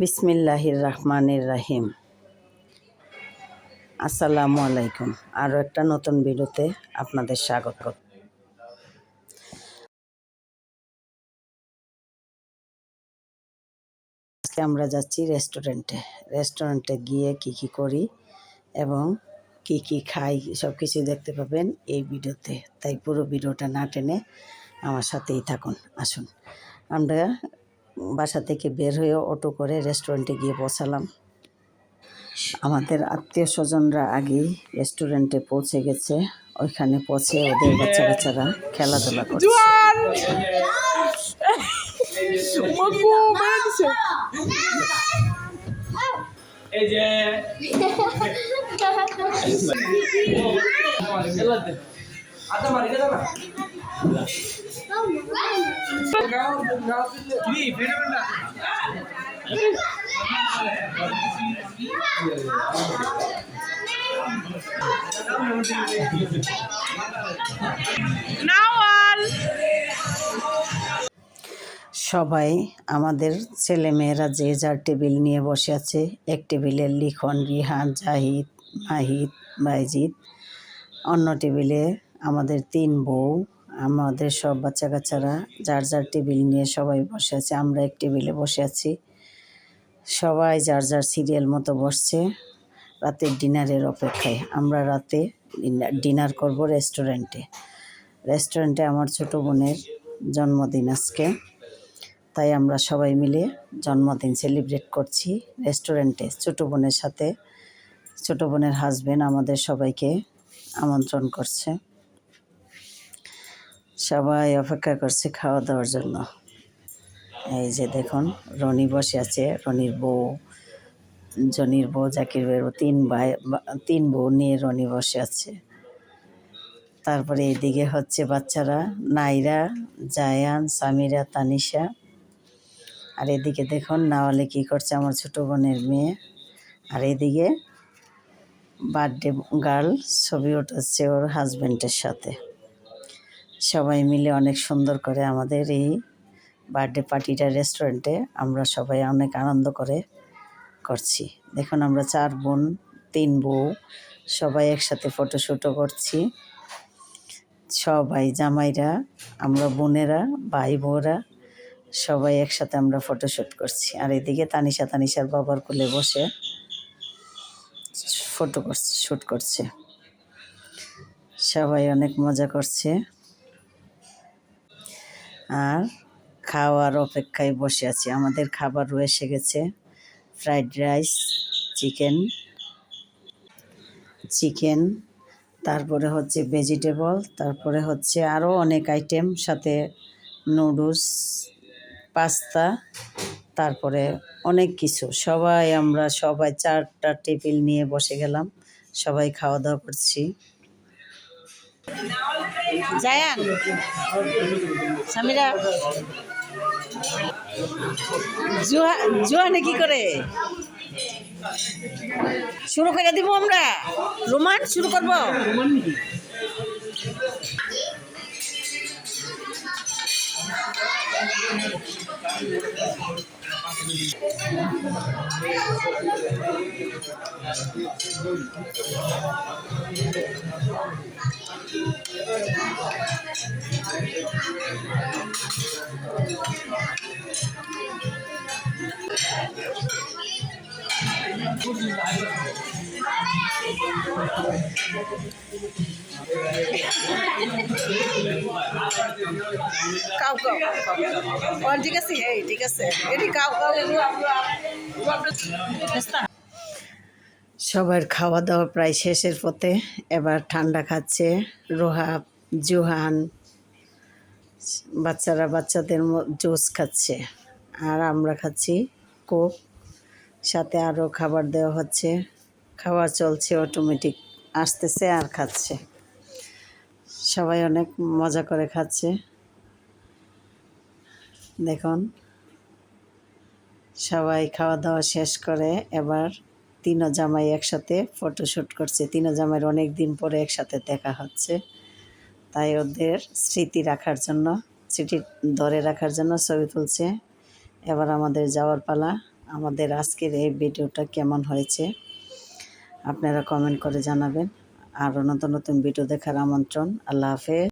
বিসমিল্লাহির রহমানির রহিম। আসসালামু আলাইকুম। আরও একটা নতুন ভিডিওতে আপনাদের স্বাগত। আজকে আমরা যাচ্ছি রেস্টুরেন্টে গিয়ে কি করি এবং কি খাই সব কিছু দেখতে পাবেন এই ভিডিওতে। তাই পুরো ভিডিওটা না টেনে আমার সাথেই থাকুন। আসুন, আমরা বাসা থেকে বের হয়ে অটো করে রেস্টুরেন্টে গিয়ে পৌঁছালাম। আমাদের আত্মীয় স্বজনরা আগেই রেস্টুরেন্টে পৌঁছে গেছে। ওইখানে পৌঁছে ওদের বাচ্চারা খেলাধুলা করছে। সবাই আমাদের ছেলেমেয়েরা যে যার টেবিল নিয়ে বসে আছে। এক টেবিলে লিখন, রিহান, জাহিদ, মাহিদ, বাইজিদ। অন্য টেবিলে আমাদের 3 বউ, আমাদের সব বাচ্চা কাচ্চারা যার যার টেবিল নিয়ে সবাই বসে আছে। আমরা এক টেবিলে বসে আছি। সবাই যার যার সিরিয়াল মতো বসছে রাতের ডিনারের অপেক্ষায়। আমরা রাতে ডিনার করব রেস্টুরেন্টে। আমার ছোটো বোনের জন্মদিন আজকে, তাই আমরা সবাই মিলে জন্মদিন সেলিব্রেট করছি রেস্টুরেন্টে ছোটো বোনের সাথে। ছোটো বোনের হাজবেন্ড আমাদের সবাইকে আমন্ত্রণ করছে। সবাই অপেক্ষা করছে খাওয়া দাওয়ার জন্য। এই যে দেখুন, রনি বসে আছে, জনির বউ, জাকির ভাইয়ের 3 বউ নিয়ে রনি বসে আছে। তারপরে এইদিকে হচ্ছে বাচ্চারা, নাইরা, জায়ান, সামিরা, তানিশা। আর এদিকে দেখুন নাওয়ালে কি করছে, আমার ছোটো বোনের মেয়ে। আর এদিকে বার্থডে গার্ল ছবি উঠাচ্ছে ওর হাজব্যান্ডের সাথে। সবাই মিলে অনেক সুন্দর করে আমাদের এই বার্থডে পার্টিটা রেস্টুরেন্টে আমরা সবাই অনেক আনন্দ করে করছি। দেখুন, আমরা 4 বোন 3 বউ সবাই একসাথে ফটোশ্যুটও করছি। সবাই জামাইরা, আমরা বোনেরা, ভাই বউরা সবাই একসাথে আমরা ফটোশ্যুট করছি। আর এদিকে তানিশার বাবার কোলে বসে শ্যুট করছে। সবাই অনেক মজা করছে আর খাওয়ার অপেক্ষায় বসে আছি। আমাদের খাবারও এসে গেছে। ফ্রাইড রাইস, চিকেন, তারপরে হচ্ছে ভেজিটেবল, তারপরে হচ্ছে আরও অনেক আইটেম, সাথে নুডলস, পাস্তা, তারপরে অনেক কিছু। আমরা সবাই 4টা টেবিল নিয়ে বসে গেলাম, সবাই খাওয়া দাওয়া করছি। জায়ান, সামিরা, জুহানে কি করে শুরু করে দিব? আমরা রোমান শুরু করবো। ঠিক আছে, ঠিক আছে, সবার খাওয়া দাওয়া প্রায় শেষের পথে। এবার ঠান্ডা খাচ্ছে রোহাব, জুহান, বাচ্চারা বাচ্চাদের জুস খাচ্ছে, আর আমরা খাচ্ছি কোক। সাথে আরও খাবার দেওয়া হচ্ছে, খাবার চলছে, অটোমেটিক আসতেছে আর খাচ্ছে। সবাই অনেক মজা করে খাচ্ছে। দেখুন, সবাই খাওয়া দাওয়া শেষ করে এবার 3 জামাই একসাথে ফটোশ্যুট করছে। 3 জামাইয়ের অনেক দিন পরে একসাথে দেখা হচ্ছে, তাই ওদের স্মৃতি ধরে রাখার জন্য ছবি তুলছে। এবার আমাদের যাওয়ার পালা। আমাদের আজকের এই ভিডিওটা কেমন হয়েছে আপনারা কমেন্ট করে জানাবেন। আরও নতুন নতুন ভিডিও দেখার আমন্ত্রণ। আল্লাহ হাফেজ।